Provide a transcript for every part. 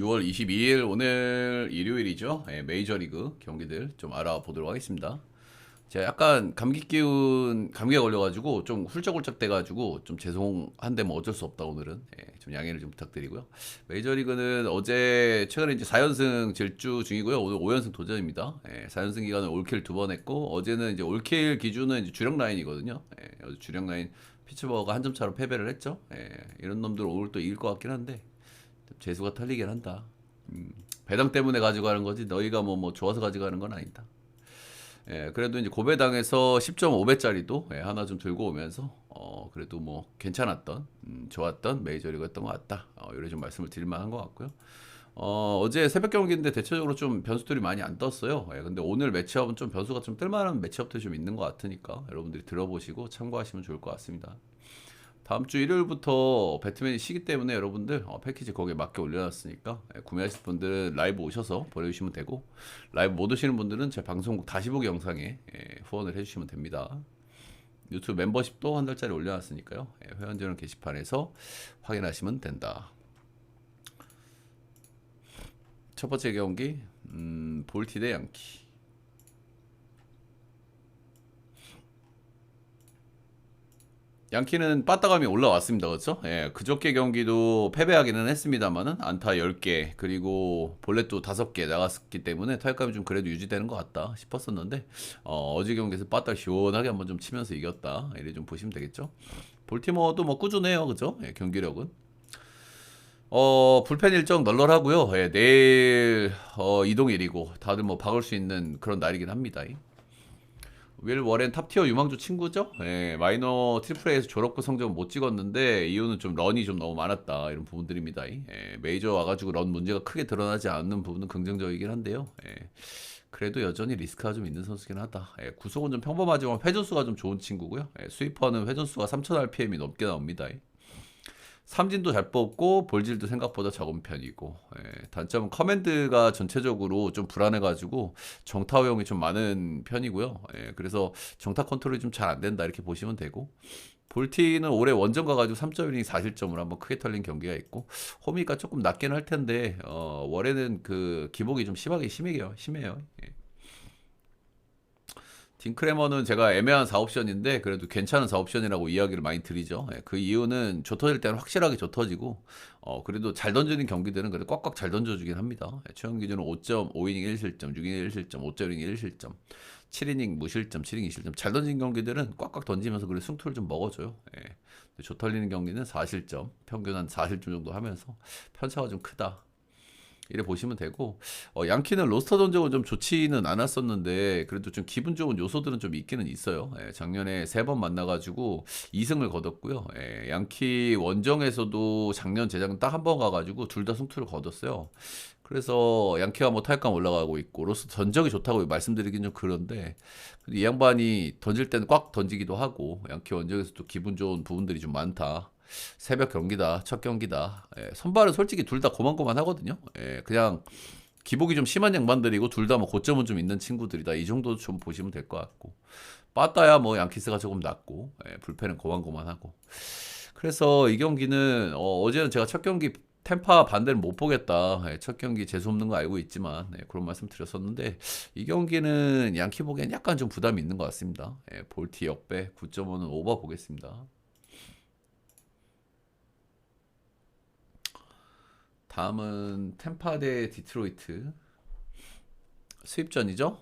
6월 22일 오늘 일요일이죠. 예, 메이저리그 경기들 좀 알아보도록 하겠습니다. 제가 약간 감기가 걸려가지고 좀 훌쩍훌쩍 돼가지고 좀 죄송한데 뭐 어쩔 수 없다 오늘은. 좀 양해를 좀 부탁드리고요. 메이저리그는 어제 최근에 이제 4연승 질주 중이고요. 오늘 5연승 도전입니다. 4연승 기간을 올킬 2번 했고 어제는 이제 올킬 기준은 이제 주력 라인이거든요. 어제 주력 라인 피츠버그가 한 점 차로 패배를 했죠. 이런 놈들 오늘 또 이길 것 같긴 한데 재수가 털리긴 한다. 배당 때문에 가져가는 거지 너희가 뭐 좋아서 가져가는 건 아니다. 그래도 이제 고배당에서 10.5배짜리도 하나 좀 들고 오면서 그래도 뭐 괜찮았던 좋았던 메이저리그였던 것 같다. 이래 좀 말씀을 드릴 만한 것 같고요. 어제 새벽 경기인데 대체적으로 좀 변수들이 많이 안 떴어요. 근데 오늘 매치업은 좀 변수가 좀 뜰만한 매치업들이 좀 있는 것 같으니까 여러분들이 들어보시고 참고하시면 좋을 것 같습니다. 다음 주 일요일부터 배트맨이 쉬기 때문에 여러분들 패키지 거기에 맞게 올려놨으니까 구매하실 분들은 라이브 오셔서 보내주시면 되고 라이브 못 오시는 분들은 제 방송국 다시 보기 영상에 후원을 해주시면 됩니다. 유튜브 멤버십도 한 달짜리 올려놨으니까요. 회원전원 게시판에서 확인하시면 된다. 첫 번째 경기 볼티 대 양키. 양키는 빠따감이 올라왔습니다. 그렇죠? 그저께 경기도 패배하기는 했습니다만은 안타 10개 그리고 볼넷도 5개 나갔기 때문에 타격감이 좀 그래도 유지되는 것 같다 싶었었는데 어제 경기에서 빠따 시원하게 한번 좀 치면서 이겼다. 이래 좀 보시면 되겠죠? 볼티모어도 뭐 꾸준해요. 그죠? 경기력은. 불펜 일정 널널하고요. 내일 이동일이고 다들 뭐 박을 수 있는 그런 날이긴 합니다. 윌 워렌 탑티어 유망주 친구죠? 마이너 트리플 A에서 졸업고 성적은 못 찍었는데 이유는 좀 런이 좀 너무 많았다 이런 부분들입니다. 메이저 와가지고 런 문제가 크게 드러나지 않는 부분은 긍정적이긴 한데요. 그래도 여전히 리스크가 좀 있는 선수긴 하다. 구속은 좀 평범하지만 회전수가 좀 좋은 친구고요. 스위퍼는 회전수가 3000rpm이 넘게 나옵니다. 삼진도 잘 뽑고 볼질도 생각보다 적은 편이고 단점은 커맨드가 전체적으로 좀 불안해가지고 정타 허용이 좀 많은 편이고요. 그래서 정타 컨트롤이 좀 잘 안 된다 이렇게 보시면 되고 볼티는 올해 원정 가가지고 3.1이닝 4실점을 한번 크게 털린 경기가 있고 홈이니까 조금 낮긴 할 텐데 월에는 그 기복이 좀 심해요. 딩크레머는 제가 애매한 4옵션인데 그래도 괜찮은 4옵션이라고 이야기를 많이 드리죠. 그 이유는 조 터질 때는 확실하게 조 터지고 그래도 잘 던지는 경기들은 그래도 꽉꽉 잘 던져주긴 합니다. 최근 기준은 5.5이닝 1실점, 6이닝 1실점, 5.1이닝 1실점, 7이닝 무실점, 7이닝 2실점 잘 던진 경기들은 꽉꽉 던지면서 그래도 승투를 좀 먹어줘요. 조 털리는 경기는 4실점, 평균 한 4실점 정도 하면서 편차가 좀 크다. 이래 보시면 되고 양키는 로스터 전적은 좀 좋지는 않았었는데 그래도 좀 기분 좋은 요소들은 좀 있기는 있어요. 작년에 3번 만나가지고 2승을 거뒀고요. 양키 원정에서도 작년 재작년 딱 한 번 가가지고 둘 다 승투를 거뒀어요. 그래서 양키가 뭐 타격감 올라가고 있고 로스터 전적이 좋다고 말씀드리긴 좀 그런데 이 양반이 던질 때는 꽉 던지기도 하고 양키 원정에서도 기분 좋은 부분들이 좀 많다. 새벽 경기다, 첫 경기다. 선발은 솔직히 둘 다 고만고만 하거든요. 그냥 기복이 좀 심한 양반들이고 둘 다 뭐 고점은 좀 있는 친구들이다. 이 정도 좀 보시면 될 것 같고. 빠따야 뭐 양키스가 조금 낫고 불펜은 고만고만하고. 그래서 이 경기는 어제는 제가 첫 경기 템파 반대는 못 보겠다. 첫 경기 재수 없는 거 알고 있지만 그런 말씀 드렸었는데 이 경기는 양키 보기엔 약간 좀 부담이 있는 것 같습니다. 볼티 역배 9.5는 오버 보겠습니다. 다음은 템파 대 디트로이트 수입전이죠.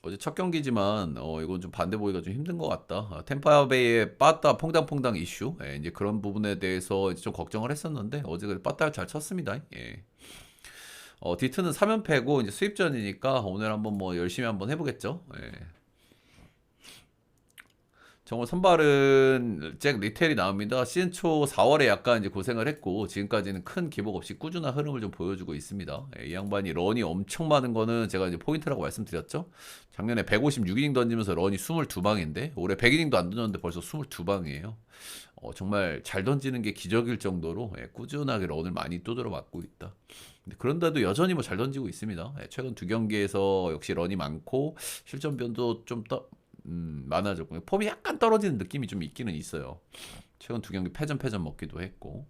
어제 첫 경기지만 이건 좀 반대 보기가 좀 힘든 것 같다. 템파베이의 빠따 퐁당퐁당 이슈 이제 그런 부분에 대해서 이제 좀 걱정을 했었는데 어제 그 빠따를 잘 쳤습니다. 디트는 3연패고 이제 수입전이니까 오늘 한번 뭐 열심히 한번 해보겠죠. 정말 선발은 잭 리텔이 나옵니다. 시즌 초 4월에 약간 이제 고생을 했고 지금까지는 큰 기복 없이 꾸준한 흐름을 좀 보여주고 있습니다. 이 양반이 런이 엄청 많은 거는 제가 이제 포인트라고 말씀드렸죠. 작년에 156이닝 던지면서 런이 22방인데 올해 100이닝도 안 던졌는데 벌써 22방이에요. 정말 잘 던지는 게 기적일 정도로 꾸준하게 런을 많이 두드려 맞고 있다. 그런데도 여전히 뭐 잘 던지고 있습니다. 최근 두 경기에서 역시 런이 많고 실점 변도 좀 많아졌고 폼이 약간 떨어지는 느낌이 좀 있기는 있어요. 최근 두 경기 패전 먹기도 했고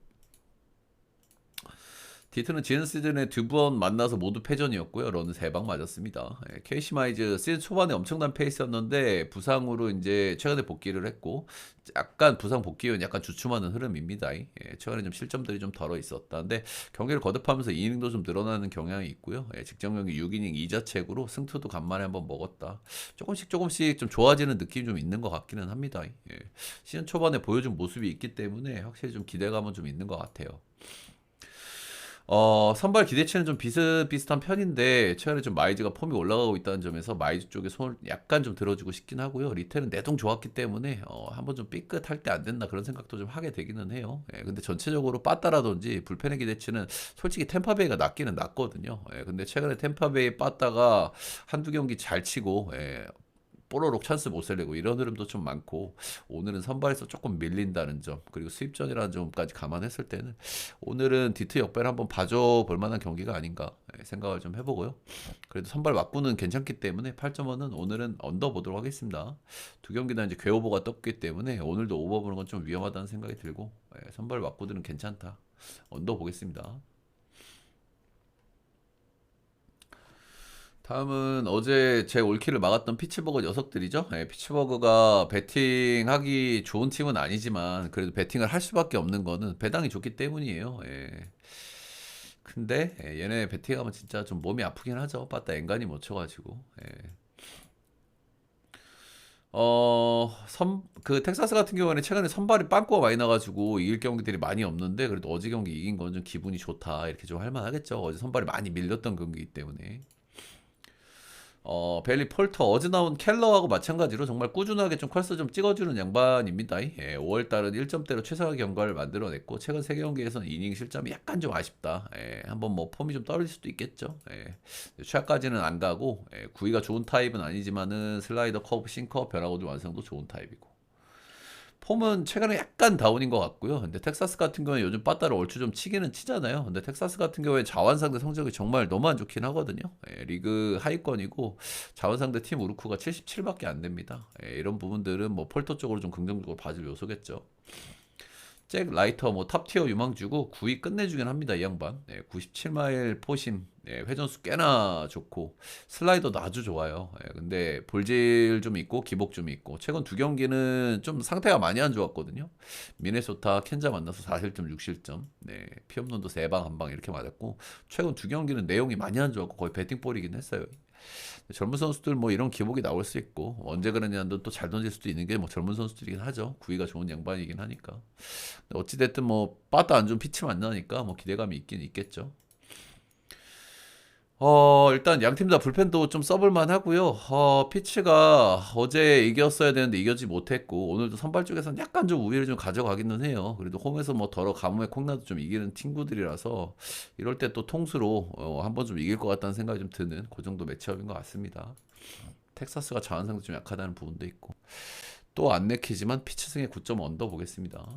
디트는 지난 시즌에 두 번 만나서 모두 패전이었고요. 런은 3방 맞았습니다. KC 마이즈 시즌 초반에 엄청난 페이스였는데 부상으로 이제 최근에 복귀를 했고 약간 부상 복귀 후 약간 주춤하는 흐름입니다. 최근에 좀 실점들이 좀 덜어 있었다. 근데 경기를 거듭하면서 이닝도 좀 늘어나는 경향이 있고요. 직전 경기 6이닝 2자책으로 승투도 간만에 한번 먹었다. 조금씩 조금씩 좀 좋아지는 느낌이 좀 있는 것 같기는 합니다. 시즌 초반에 보여준 모습이 있기 때문에 확실히 좀 기대감은 좀 있는 것 같아요. 선발 기대치는 좀 비슷비슷한 편인데 최근에 좀 마이즈가 폼이 올라가고 있다는 점에서 마이즈 쪽에 손을 약간 좀 들어주고 싶긴 하고요. 리텔은 내동 좋았기 때문에 한번 좀 삐끗할 때 안 됐나 그런 생각도 좀 하게 되기는 해요. 근데 전체적으로 빠따라든지 불펜의 기대치는 솔직히 템파베이가 낮기는 낮거든요. 근데 최근에 템파베이 빠따가 한두 경기 잘 치고 뽀로록 찬스 못 살리고 이런 흐름도 좀 많고 오늘은 선발에서 조금 밀린다는 점 그리고 수입전이라는 점까지 감안했을 때는 오늘은 디트 역배를 한번 봐줘 볼 만한 경기가 아닌가 생각을 좀 해보고요. 그래도 선발 맞고는 괜찮기 때문에 8.5는 오늘은 언더 보도록 하겠습니다. 두 경기 다 이제 괴오버가 떴기 때문에 오늘도 오버 보는 건 좀 위험하다는 생각이 들고 선발 맞고들은 괜찮다. 언더 보겠습니다. 다음은 어제 제 올킬을 막았던 피츠버그 녀석들이죠. 피츠버그가 배팅하기 좋은 팀은 아니지만 그래도 배팅을 할 수밖에 없는 거는 배당이 좋기 때문이에요. 근데 얘네 배팅하면 진짜 좀 몸이 아프긴 하죠. 빠따 앵간히 못 쳐가지고. 그 텍사스 같은 경우에는 최근에 선발이 빵꾸가 많이 나가지고 이길 경기들이 많이 없는데 그래도 어제 경기 이긴 건 좀 기분이 좋다 이렇게 좀 할만하겠죠. 어제 선발이 많이 밀렸던 경기이기 때문에. 벨리 폴터 어제 나온 켈러하고 마찬가지로 정말 꾸준하게 좀 컬스 좀 찍어주는 양반입니다. 5월달은 1점대로 최상의 경과를 만들어냈고 최근 3경기에서는 이닝 실점이 약간 좀 아쉽다. 한번 뭐 폼이 좀 떨어질 수도 있겠죠. 최하까지는 안 가고 구위가 좋은 타입은 아니지만은 슬라이더, 커브, 싱커, 변화구도 완성도 좋은 타입이고 폼은 최근에 약간 다운인 것 같고요. 근데 텍사스 같은 경우에 요즘 빠따를 얼추 좀 치기는 치잖아요. 근데 텍사스 같은 경우에 자원 상대 성적이 정말 너무 안 좋긴 하거든요. 리그 하위권이고 자원 상대 팀 우르크가 77밖에 안 됩니다. 이런 부분들은 뭐 폴터 쪽으로 좀 긍정적으로 봐줄 요소겠죠. 잭 라이터 뭐 탑티어 유망주고 9위 끝내주긴 합니다 이 양반. 97마일 포심 회전수 꽤나 좋고 슬라이더도 아주 좋아요. 근데 볼질 좀 있고 기복 좀 있고 최근 두 경기는 좀 상태가 많이 안 좋았거든요. 미네소타 켄자 만나서 4실점 6실점 피홈런도 3방 1방 이렇게 맞았고 최근 두 경기는 내용이 많이 안 좋았고 거의 배팅볼이긴 했어요. 젊은 선수들 뭐 이런 기복이 나올 수 있고 언제 그러냐는 또 잘 던질 수도 있는 게 뭐 젊은 선수들이긴 하죠. 구위가 좋은 양반이긴 하니까. 어찌 됐든 뭐 빠따 안 좋은 피치 만나니까 뭐 기대감이 있긴 있겠죠. 일단 양 팀 다 불펜도 좀 써볼만 하고요. 피츠가 어제 이겼어야 되는데 이겨지 못했고, 오늘도 선발 쪽에서는 약간 좀 우위를 좀 가져가기는 해요. 그래도 홈에서 뭐 더러 가뭄에 콩나도 좀 이기는 친구들이라서 이럴 때 또 통수로 한번 좀 이길 것 같다는 생각이 좀 드는 그 정도 매치업인 것 같습니다. 텍사스가 자원상도 좀 약하다는 부분도 있고. 또 안 내키지만 피츠 승에 9점 언더 보겠습니다.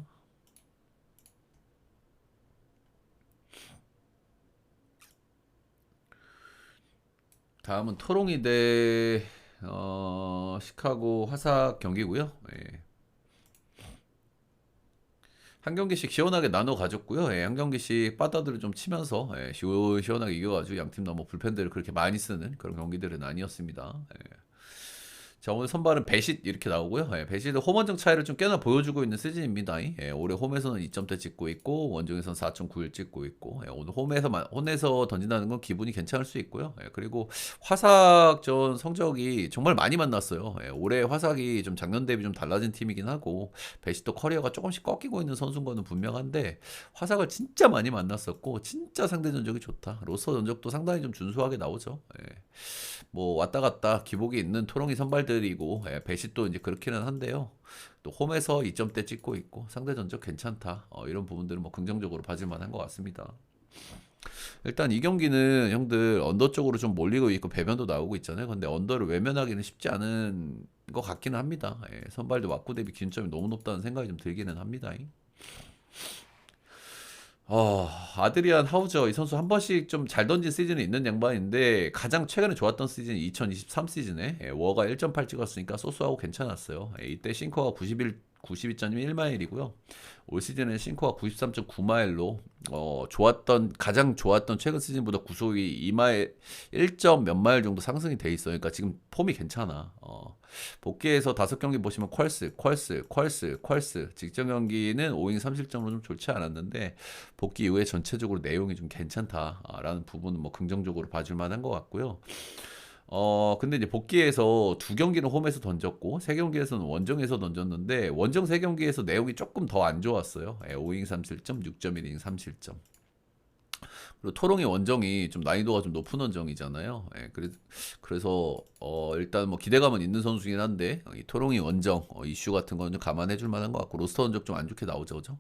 다음은 토롱이 대 시카고 화삭 경기고요. 한 경기씩 시원하게 나눠 가졌고요. 한 경기씩 빠따들을 좀 치면서 시원하게 이겨가지고 양팀 너무 불펜들을 그렇게 많이 쓰는 그런 경기들은 아니었습니다. 자, 오늘 선발은 배sit 이렇게 나오고요. 배sit 홈원정 차이를 좀 꽤나 보여주고 있는 시즌입니다. 올해 홈에서는 2점대 찍고 있고 원정에서는 4.91 찍고 있고 오늘 홈에서 던진다는 건 기분이 괜찮을 수 있고요. 그리고 화삭전 성적이 정말 많이 만났어요. 올해 화삭이 좀 작년 대비 좀 달라진 팀이긴 하고 배시도 커리어가 조금씩 꺾이고 있는 선수인 거는 분명한데 화삭을 진짜 많이 만났었고 진짜 상대 전적이 좋다. 로서 전적도 상당히 좀 준수하게 나오죠. 뭐 왔다 갔다 기복이 있는 토롱이 선발들이고 배시도 이제 그렇기는 한데요. 또 홈에서 2점대 찍고 있고 상대 전적 괜찮다. 이런 부분들은 뭐 긍정적으로 봐줄 만한 것 같습니다. 일단 이 경기는 형들 언더 쪽으로 좀 몰리고 있고 배변도 나오고 있잖아요. 근데 언더를 외면하기는 쉽지 않은 것 같기는 합니다. 선발도 왁구 대비 기준점이 너무 높다는 생각이 좀 들기는 합니다. 아드리안 하우저 이 선수 한 번씩 좀 잘 던진 시즌이 있는 양반인데 가장 최근에 좋았던 시즌이 2023 시즌에 워가 1.8 찍었으니까 소스하고 괜찮았어요. 이때 싱커가 92.1마일이고요. 올 시즌에 싱커가 93.9마일로 가장 좋았던 최근 시즌보다 구속이 2마일 1. 몇 마일 정도 상승이 돼 있어요. 그러니까 지금 폼이 괜찮아. 복귀에서 5경기 보시면 퀄스 직전 경기는 5이닝 3실점으로 좀 좋지 않았는데 복귀 이후에 전체적으로 내용이 좀 괜찮다라는 부분은 뭐 긍정적으로 봐줄 만한 것 같고요. 근데 이제 복귀에서 2경기는 홈에서 던졌고 3경기에서는 원정에서 던졌는데 원정 3경기에서 내용이 조금 더 안 좋았어요. 5이닝 3실점, 6.1이닝 3실점. 그리고 토롱이 원정이 좀 난이도가 좀 높은 원정이잖아요. 그래서 일단 뭐 기대감은 있는 선수긴 한데 이 토롱이 원정 이슈 같은 거는 좀 감안해 줄 만한 것 같고 로스터 원정 좀 안 좋게 나오죠, 그죠?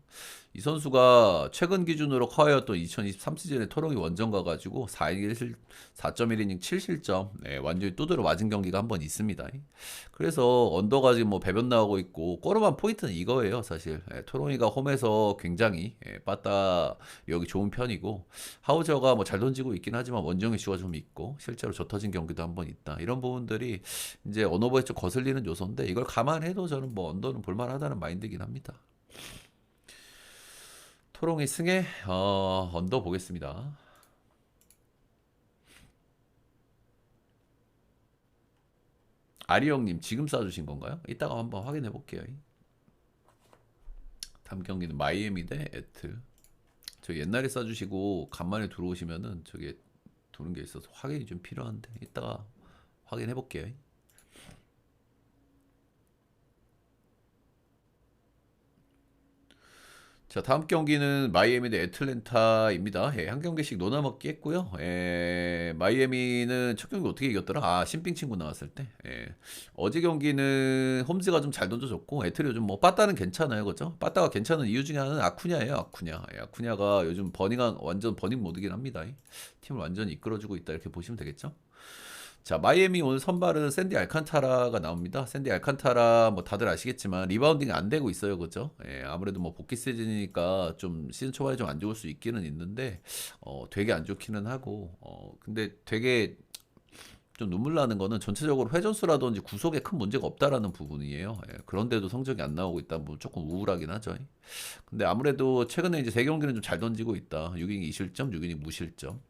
이 선수가 최근 기준으로 커였던 2023 시즌에 토롱이 원정 가가지고 4.1이닝 7실점 완전히 두드려 맞은 경기가 한 번 있습니다. 그래서 언더가 지금 뭐 배변 나오고 있고 꼬름한 포인트는 이거예요, 사실. 토롱이가 홈에서 굉장히 빠따 여기 좋은 편이고 하우저가 뭐 잘 던지고 있긴 하지만 원정 이슈가 좀 있고 실제로 젖어진 경기도 한 번 있다. 이런 부분들이 이제 언어버에 좀 거슬리는 요소인데 이걸 감안해도 저는 뭐 언더는 볼만하다는 마인드긴 합니다. 토롱이 승에 언더 보겠습니다. 아리 형님 지금 쏴주신 건가요? 이따가 한번 확인해 볼게요. 다음 경기는 마이애미 대 애틀. 저 옛날에 쏴주시고 간만에 들어오시면은 저게 도는 게 있어서 확인이 좀 필요한데 이따가 확인해 볼게요. 자, 다음 경기는 마이애미 대 애틀랜타입니다. 한 경기씩 노나먹기 했고요. 마이애미는 첫 경기 어떻게 이겼더라? 신빙 친구 나왔을 때. 어제 경기는 홈즈가 좀 잘 던져줬고 애틀이 요즘 뭐 빠따는 괜찮아요, 그죠? 빠따가 괜찮은 이유 중에 하나는 아쿠냐예요, 아쿠냐. 아쿠냐가 요즘 완전 버닝 모드긴 합니다. 팀을 완전히 이끌어주고 있다 이렇게 보시면 되겠죠? 자, 마이애미 오늘 선발은 샌디 알칸타라가 나옵니다. 샌디 알칸타라 뭐 다들 아시겠지만 리바운딩이 안 되고 있어요, 그죠? 아무래도 뭐 복귀 시즌이니까 좀 시즌 초반에 좀 안 좋을 수 있기는 있는데 되게 안 좋기는 하고 근데 되게 좀 눈물 나는 거는 전체적으로 회전수라든지 구속에 큰 문제가 없다라는 부분이에요. 그런데도 성적이 안 나오고 있다 뭐 조금 우울하긴 하죠. 근데 아무래도 최근에 이제 3경기는 좀 잘 던지고 있다. 6이닝 2실점, 6이닝 무실점.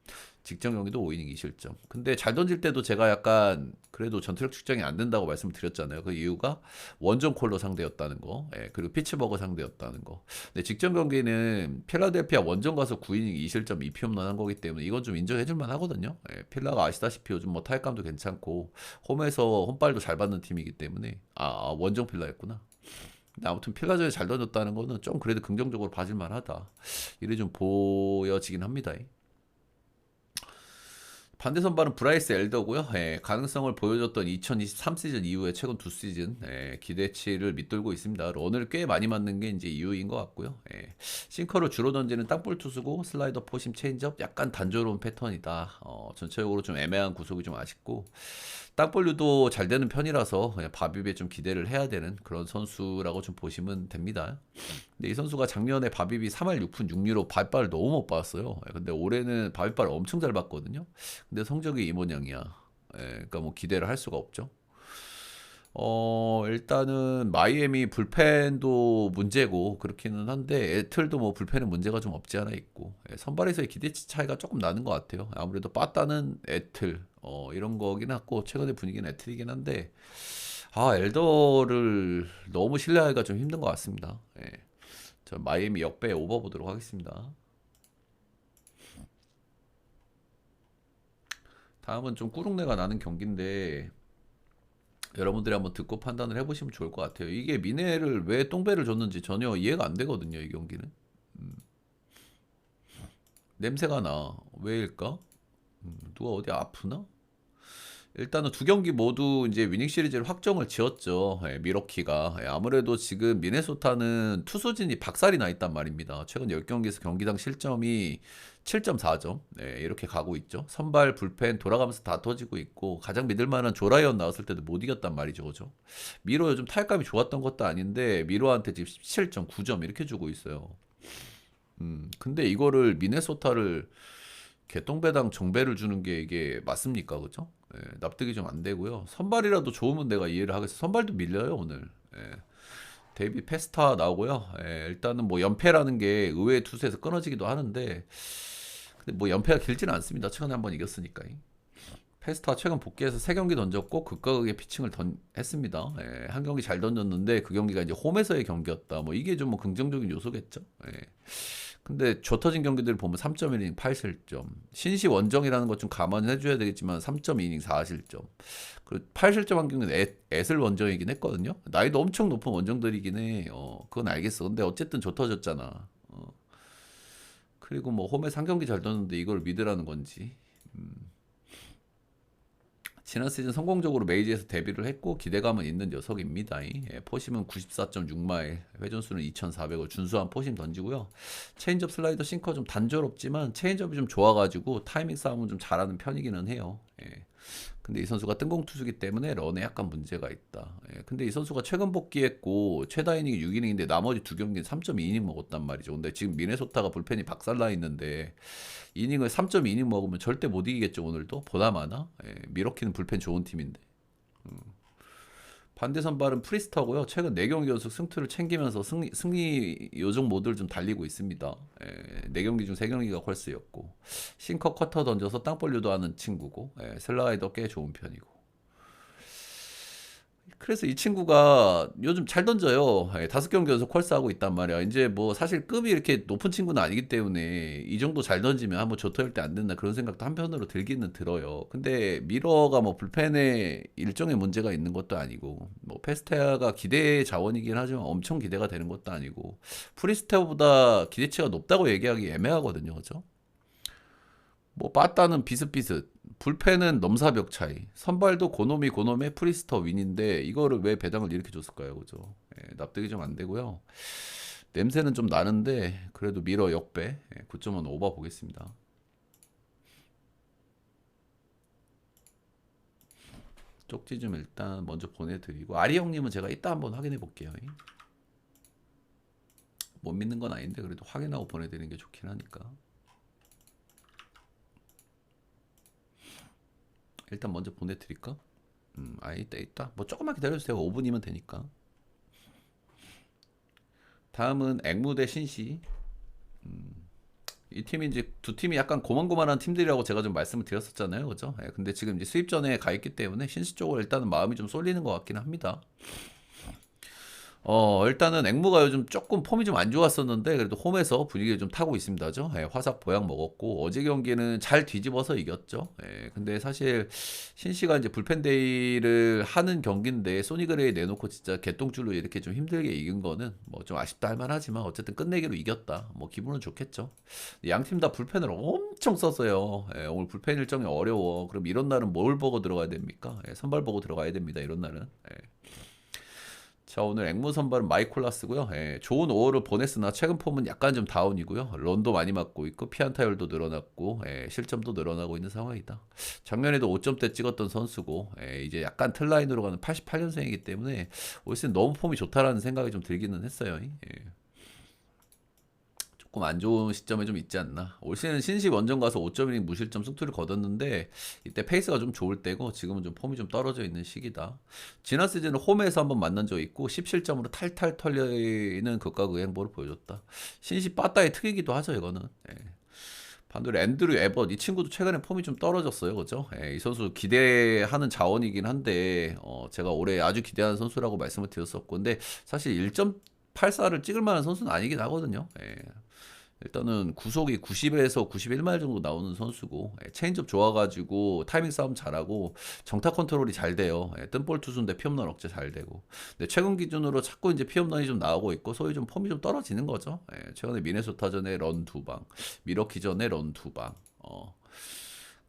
직전 경기도 5이닝 2실점. 근데 잘 던질 때도 제가 약간 그래도 전투력 측정이 안 된다고 말씀을 드렸잖아요. 그 이유가 원정 콜로 상대였다는 거, 그리고 피츠버그 상대였다는 거. 근데 직전 경기는 필라델피아 원정 가서 9이닝 2실점 2피홈런 한 거기 때문에 이건 좀 인정해줄 만하거든요. 필라가 아시다시피 요즘 뭐 타격감도 괜찮고 홈에서 홈발도 잘 받는 팀이기 때문에 원정 필라였구나. 근데 아무튼 필라전에 잘 던졌다는 거는 좀 그래도 긍정적으로 봐줄 만하다. 이래 좀 보여지긴 합니다. 반대 선발은 브라이스 엘더고요. 가능성을 보여줬던 2023 시즌 이후에 최근 2시즌 기대치를 밑돌고 있습니다. 런을 꽤 많이 맞는 게 이제 이유인 것 같고요. 싱커를 주로 던지는 땅볼 투수고 슬라이더 포심 체인지업 약간 단조로운 패턴이다. 전체적으로 좀 애매한 구속이 좀 아쉽고 땅볼류도 잘 되는 편이라서 그냥 바비비에 좀 기대를 해야 되는 그런 선수라고 좀 보시면 됩니다. 근데 이 선수가 작년에 바비비 3할 6푼 6리로 바비발을 너무 못 봤어요. 근데 올해는 바비발을 엄청 잘 봤거든요. 근데 성적이 이 모양이야. 그러니까 뭐 기대를 할 수가 없죠. 일단은 마이애미 불펜도 문제고 그렇기는 한데 애틀도 뭐 불펜은 문제가 좀 없지 않아 있고 선발에서의 기대치 차이가 조금 나는 것 같아요. 아무래도 빠따는 애틀 이런 거긴 하고 최근에 분위기는 애틀이긴 한데 엘더를 너무 신뢰하기가 좀 힘든 것 같습니다. 저 마이애미 역배 오버 보도록 하겠습니다. 다음은 좀 꾸룩내가 나는 경기인데 여러분들이 한번 듣고 판단을 해보시면 좋을 것 같아요. 이게 미네를 왜 똥배를 줬는지 전혀 이해가 안 되거든요. 이 경기는. 냄새가 나. 왜일까? 누가 어디 아프나? 일단은 2경기 모두 이제 위닝 시리즈를 확정을 지었죠. 미러키가. 아무래도 지금 미네소타는 투수진이 박살이 나 있단 말입니다. 최근 10경기에서 경기당 실점이 7.4점. 이렇게 가고 있죠. 선발, 불펜 돌아가면서 다 터지고 있고 가장 믿을 만한 조라이언 나왔을 때도 못 이겼단 말이죠. 그죠? 미로 요즘 타격감이 좋았던 것도 아닌데 미로한테 지금 17점, 9점 이렇게 주고 있어요. 근데 이거를 미네소타를 개똥배당 정배를 주는 게 이게 맞습니까? 그죠? 납득이 좀 안 되고요. 선발이라도 좋으면 내가 이해를 하겠어. 선발도 밀려요, 오늘. 데이비 페스타 나오고요. 일단은 뭐 연패라는 게 의외의 투수에서 끊어지기도 하는데 근데 뭐 연패가 길지는 않습니다. 최근에 한번 이겼으니까. 페스타 최근 복귀해서 3경기 던졌고 극과 극의 피칭을 했습니다. 한 경기 잘 던졌는데 그 경기가 이제 홈에서의 경기였다. 뭐 이게 좀 뭐 긍정적인 요소겠죠. 근데 젖터진 경기들을 보면 3.1이닝 8실점. 신시 원정이라는 것 좀 감안해 줘야 되겠지만 3.2이닝 4실점. 그리고 8실점 한 경기는 애슬 원정이긴 했거든요. 나이도 엄청 높은 원정들이긴 해. 그건 알겠어. 근데 어쨌든 젖터졌잖아. 그리고 뭐 홈에 3경기 잘 던졌는데 이걸 믿으라는 건지. 지난 시즌 성공적으로 메이지에서 데뷔를 했고 기대감은 있는 녀석입니다. 포심은 94.6마일, 회전수는 2,400을 준수한 포심 던지고요. 체인지업 슬라이더 싱커 좀 단조롭지만 체인지업이 좀 좋아가지고 타이밍 싸움은 좀 잘하는 편이기는 해요. 근데 이 선수가 뜬공 투수기 때문에 런에 약간 문제가 있다. 근데 이 선수가 최근 복귀했고 최다 이닝이 6이닝인데 나머지 2경기는 3.2이닝 먹었단 말이죠. 근데 지금 미네소타가 불펜이 박살나 있는데 이닝을 3.2이닝 먹으면 절대 못 이기겠죠. 오늘도 보나마나. 미러키는 불펜 좋은 팀인데. 반대 선발은 프리스터고요. 최근 4경기 연속 승투를 챙기면서 승리 요정 모드를 좀 달리고 있습니다. 4경기 중 3경기가 컬스였고 싱커 커터 던져서 땅볼 유도하는 친구고 슬라이더 꽤 좋은 편이고 그래서 이 친구가 요즘 잘 던져요. 5경기 연속 퀄스하고 있단 말이야. 이제 뭐 사실 급이 이렇게 높은 친구는 아니기 때문에 이 정도 잘 던지면 한번 조터일 때 안 된다 그런 생각도 한편으로 들기는 들어요. 근데 미러가 뭐 불펜에 일정의 문제가 있는 것도 아니고 뭐 페스테아가 기대 자원이긴 하지만 엄청 기대가 되는 것도 아니고 프리스테어보다 기대치가 높다고 얘기하기 애매하거든요. 그죠? 뭐 빠따는 비슷비슷 불펜은 넘사벽 차이 선발도 고노미의 프리스터 윈인데 이거를 왜 배당을 이렇게 줬을까요? 그죠? 납득이 좀 안 되고요. 냄새는 좀 나는데 그래도 미러 역배 9.1 오버 보겠습니다. 쪽지 좀 일단 먼저 보내드리고 아리 형님은 제가 이따 한번 확인해 볼게요. 못 믿는 건 아닌데 그래도 확인하고 보내드리는 게 좋긴 하니까. 일단 먼저 보내드릴까? 이따 뭐 조금만 기다려주세요. 5분이면 되니까. 다음은 앵무 대 신시. 이 팀이 이제 두 팀이 약간 고만고만한 팀들이라고 제가 좀 말씀을 드렸었잖아요. 그죠? 근데 지금 이제 수입 전에 가 있기 때문에 신시 쪽으로 일단은 마음이 좀 쏠리는 것 같긴 합니다. 일단은 앵무가 요즘 조금 폼이 좀 안 좋았었는데 그래도 홈에서 분위기를 좀 타고 있습니다죠. 화삭 보양 먹었고 어제 경기는 잘 뒤집어서 이겼죠. 근데 사실 신시가 이제 불펜데이를 하는 경기인데 소니그레이 내놓고 진짜 개똥줄로 이렇게 좀 힘들게 이긴 거는 뭐 좀 아쉽다 할 만하지만 어쨌든 끝내기로 이겼다. 뭐 기분은 좋겠죠. 양 팀 다 불펜을 엄청 썼어요. 오늘 불펜 일정이 어려워. 그럼 이런 날은 뭘 보고 들어가야 됩니까? 선발 보고 들어가야 됩니다. 이런 날은. 자 오늘 앵무 선발은 마이콜라스고요. 좋은 오어를 보냈으나 최근 폼은 약간 좀 다운이고요. 런도 많이 맞고 있고 피안타율도 늘어났고 실점도 늘어나고 있는 상황이다. 작년에도 5점대 찍었던 선수고 이제 약간 틀라인으로 가는 88년생이기 때문에 올 시즌 너무 폼이 좋다라는 생각이 좀 들기는 했어요. 조금 안 좋은 시점에 좀 있지 않나. 올 시즌 신시 원정 가서 5.1 무실점 승투를 거뒀는데 이때 페이스가 좀 좋을 때고 지금은 좀 폼이 좀 떨어져 있는 시기다. 지난 시즌은 홈에서 한번 만난 적 있고 17점으로 탈탈 털리는 극과 그 행보를 보여줬다. 신시 빠따의 특이기도 하죠 이거는. 반대로 앤드류 에버트 이 친구도 최근에 폼이 좀 떨어졌어요. 그죠? 이 선수 기대하는 자원이긴 한데 제가 올해 아주 기대하는 선수라고 말씀을 드렸었고 근데 사실 1.84를 찍을 만한 선수는 아니긴 하거든요. 일단은 구속이 90에서 91마일 정도 나오는 선수고 체인지업 좋아가지고 타이밍 싸움 잘하고 정타 컨트롤이 잘 돼요. 뜬볼 투수인데 피홈런 억제 잘 되고 근데 최근 기준으로 자꾸 이제 피홈런이 좀 나오고 있고 소위 좀 폼이 좀 떨어지는 거죠. 최근에 미네소타전에 런 2방 미러키 전에 런 2방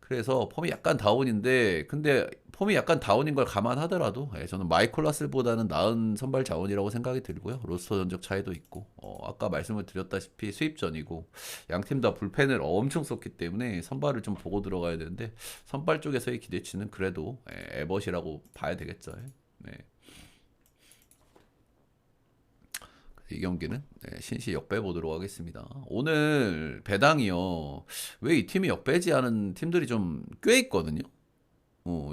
그래서 폼이 약간 다운인데 근데 폼이 약간 다운인 걸 감안하더라도 저는 마이콜라스보다는 나은 선발 자원이라고 생각이 들고요. 로스터 전적 차이도 있고 아까 말씀을 드렸다시피 수입전이고 양팀 다 불펜을 엄청 썼기 때문에 선발을 좀 보고 들어가야 되는데 선발 쪽에서의 기대치는 그래도 에버시라고 봐야 되겠죠. 네. 이 경기는 신시 역배 보도록 하겠습니다. 오늘 배당이요. 왜 이 팀이 역배지 하는 팀들이 좀 꽤 있거든요.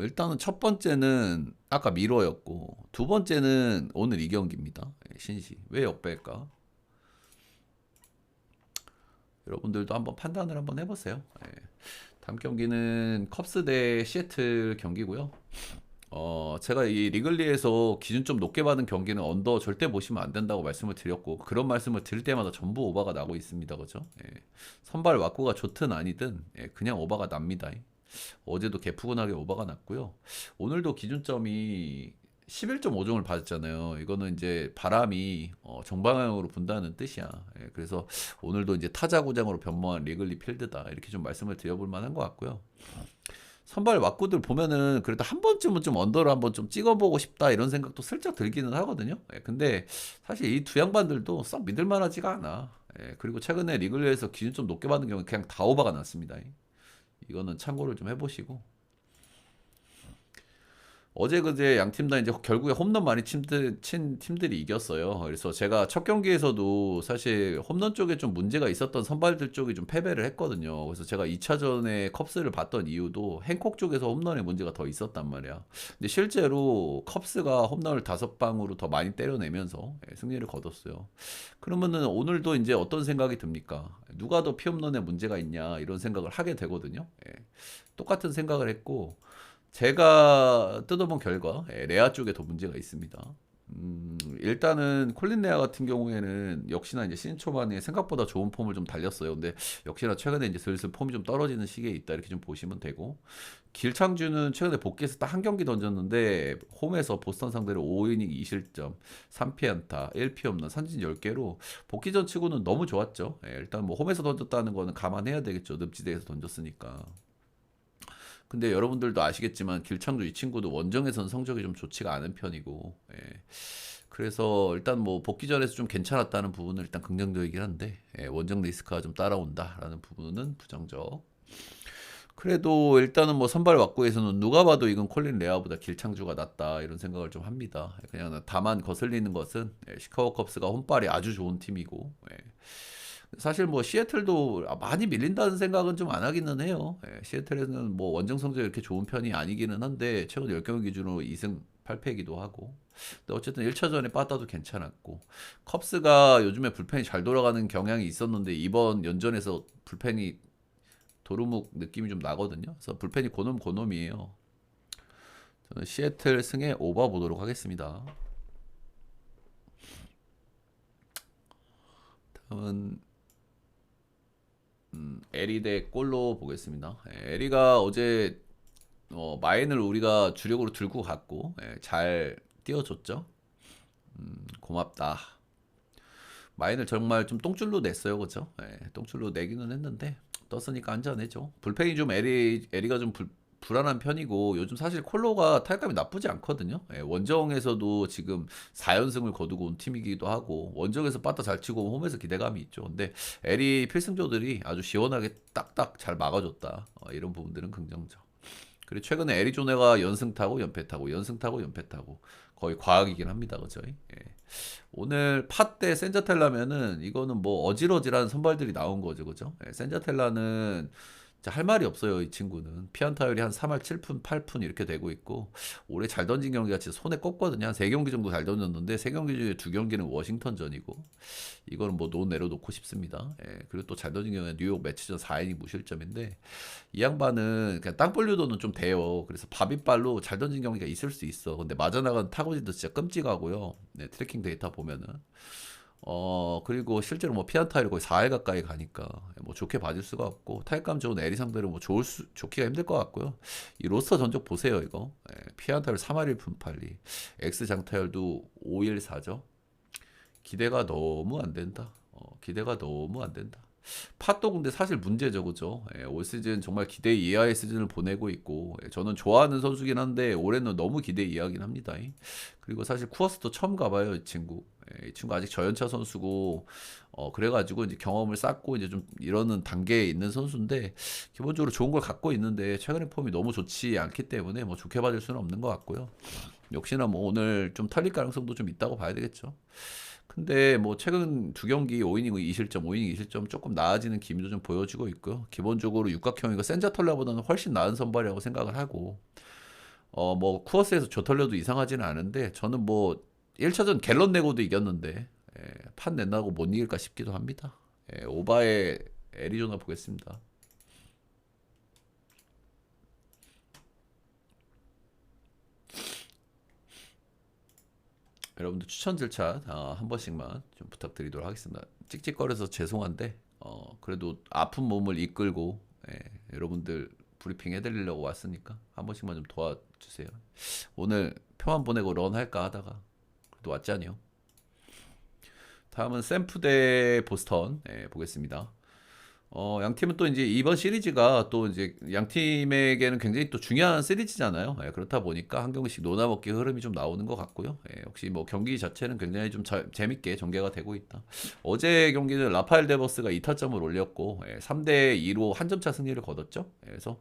일단은 첫 번째는 아까 미러였고 두 번째는 오늘 이 경기입니다. 예, 신시. 왜 역배일까? 여러분들도 한번 판단을 한번 해보세요. 예. 다음 경기는 컵스 대 시애틀 경기고요. 제가 이 리글리에서 기준 좀 높게 받은 경기는 언더 절대 보시면 안 된다고 말씀을 드렸고, 그런 말씀을 드릴 때마다 전부 오바가 나고 있습니다. 그죠? 예. 선발 왁구가 좋든 아니든, 예, 그냥 오바가 납니다. 어제도 개푸근하게 오바가 났고요. 오늘도 기준점이 11.5종을 받았잖아요. 이거는 이제 바람이 정방향으로 분다는 뜻이야. 예, 그래서 오늘도 이제 타자 구장으로 변모한 리글리 필드다. 이렇게 좀 말씀을 드려볼 만한 것 같고요. 선발 왁구들 보면은 그래도 한 번쯤은 좀 언더를 한번 좀 찍어보고 싶다 이런 생각도 슬쩍 들기는 하거든요. 예, 근데 사실 이 두 양반들도 썩 믿을만하지가 않아. 예, 그리고 최근에 리글리에서 기준 좀 높게 받은 경우는 그냥 다 오바가 났습니다. 이거는 참고를 좀 해보시고. 어제 그제 양 팀 다 이제 결국에 홈런 많이 친 팀들이 이겼어요. 그래서 제가 첫 경기에서도 사실 홈런 쪽에 좀 문제가 있었던 선발들 쪽이 좀 패배를 했거든요. 그래서 제가 2차전에 컵스를 봤던 이유도 행콕 쪽에서 홈런에 문제가 더 있었단 말이야. 근데 실제로 컵스가 홈런을 5방으로 더 많이 때려내면서 승리를 거뒀어요. 그러면은 오늘도 이제 어떤 생각이 듭니까? 누가 더 피홈런에 문제가 있냐 이런 생각을 하게 되거든요. 똑같은 생각을 했고 제가 뜯어본 결과 레아 쪽에 더 문제가 있습니다. 일단은 콜린 레아 같은 경우에는 역시나 이제 시즌 초반에 생각보다 좋은 폼을 좀 달렸어요. 근데 역시나 최근에 이제 슬슬 폼이 좀 떨어지는 시기에 있다 이렇게 좀 보시면 되고, 길창주는 최근에 복귀해서 딱 한 경기 던졌는데 홈에서 보스턴 상대로 5이닝 2실점 3피안타 1피홈런 삼진 10개로 복귀 전 치고는 너무 좋았죠. 일단 뭐 홈에서 던졌다는 거는 감안해야 되겠죠. 늪지대에서 던졌으니까. 근데 여러분들도 아시겠지만 길창주 이 친구도 원정에서는 성적이 좀 좋지가 않은 편이고, 그래서 일단 뭐 복귀전에서 좀 괜찮았다는 부분은 일단 긍정적이긴 한데, 원정 리스크가 좀 따라온다라는 부분은 부정적. 그래도 일단은 뭐 선발 왁구에서는 누가 봐도 이건 콜린 레아보다 길창주가 낫다 이런 생각을 좀 합니다. 그냥 다만 거슬리는 것은 시카고 컵스가 홈발이 아주 좋은 팀이고, 사실 뭐 시애틀도 많이 밀린다는 생각은 좀 안 하기는 해요. 시애틀에는 뭐 원정 성적이 이렇게 좋은 편이 아니기는 한데 최근 10경기 기준으로 2승 8패이기도 하고. 근데 어쨌든 1차전에 빠따도 괜찮았고, 컵스가 요즘에 불펜이 잘 돌아가는 경향이 있었는데 이번 연전에서 불펜이 도루묵 느낌이 좀 나거든요. 그래서 불펜이 고놈이에요. 저는 시애틀 승에 오버 보도록 하겠습니다. 다음은 에리 대 골로 보겠습니다. 에리가 어제 마인을 우리가 주력으로 들고 갔고, 잘 띄워줬죠. 고맙다. 마인을 정말 좀 똥줄로 냈어요, 그죠? 똥줄로 내기는 했는데 떴으니까 한잔해죠. 불펜이 좀 에리가 좀 불안한 편이고, 요즘 사실 콜로가 타격감이 나쁘지 않거든요. 원정에서도 지금 4연승을 거두고 온 팀이기도 하고, 원정에서 빠따 잘 치고 홈에서 기대감이 있죠. 근데 에리 필승조들이 아주 시원하게 딱딱 잘 막아줬다. 이런 부분들은 긍정적. 그리고 최근에 애리조나가 연승 타고 연패 타고 연승 타고 연패 타고 거의 과학이긴 합니다, 그죠? 오늘 팟 대 센자텔라면은 이거는 뭐 어질어질한 선발들이 나온 거죠, 그죠? 센자텔라는 진짜 할 말이 없어요, 이 친구는. 피안타율이 한 3할 7푼, 8푼 이렇게 되고 있고, 올해 잘 던진 경기가 진짜 손에 꼽거든요. 한 3경기 정도 잘 던졌는데 3경기 중에 2경기는 워싱턴전이고, 이거는 뭐 노 내려놓고 싶습니다. 그리고 또 잘 던진 경우에 뉴욕 매치전 4이닝 무실점인데, 이 양반은 그냥 땅볼 유도는 좀 돼요. 그래서 바빗발로 잘 던진 경기가 있을 수 있어. 근데 맞아나간 타구지도 진짜 끔찍하고요. 트래킹 데이터 보면은. 그리고 실제로 뭐 피안타율이 거의 4회 가까이 가니까 뭐 좋게 봐줄 수가 없고, 타격감 좋은 에리 상대로 뭐 좋기가 힘들 것 같고요. 이 로스터 전적 보세요, 이거. 피안타율 3할 1푼 8리, X 장타율도 514죠. 기대가 너무 안 된다. 기대가 너무 안 된다. 팟도 근데 사실 문제죠, 그죠? 올 시즌 정말 기대 이하의 시즌을 보내고 있고, 저는 좋아하는 선수긴 한데 올해는 너무 기대 이하긴 합니다. 그리고 사실 쿠어스도 처음 가봐요, 이 친구. 이 친구 아직 저연차 선수고, 그래가지고 이제 경험을 쌓고 이제 좀 이러는 단계에 있는 선수인데, 기본적으로 좋은 걸 갖고 있는데 최근의 폼이 너무 좋지 않기 때문에 뭐 좋게 봐줄 수는 없는 것 같고요. 역시나 뭐 오늘 좀 털릴 가능성도 좀 있다고 봐야 되겠죠. 근데 뭐 최근 2경기 5이닝 2실점, 5이닝 2실점 조금 나아지는 기미도 좀 보여주고 있고요. 기본적으로 육각형이고 센자털라보다는 훨씬 나은 선발이라고 생각을 하고, 뭐 쿠어스에서 조털려도 이상하지는 않은데 저는 뭐 1차전 갤런 내고도 이겼는데 판 낸다고 못 이길까 싶기도 합니다. 오바의 애리조나 보겠습니다. 여러분들 추천 절차 한 번씩만 좀 부탁드리도록 하겠습니다. 찍찍거려서 죄송한데 그래도 아픈 몸을 이끌고 여러분들 브리핑 해드리려고 왔으니까 한 번씩만 좀 도와주세요. 오늘 표만 보내고 런 할까 하다가 그래도 왔잖아요. 다음은 샘프 대 보스턴 보겠습니다. 양 팀은 또 이제 이번 시리즈가 또 이제 양 팀에게는 굉장히 또 중요한 시리즈잖아요. 그렇다 보니까 한 경기씩 노나먹기 흐름이 좀 나오는 것 같고요. 역시 뭐 경기 자체는 굉장히 좀 재밌게 전개가 되고 있다. 어제 경기는 라파엘 데버스가 2타점을 올렸고 3대 2로 한 점 차 승리를 거뒀죠. 그래서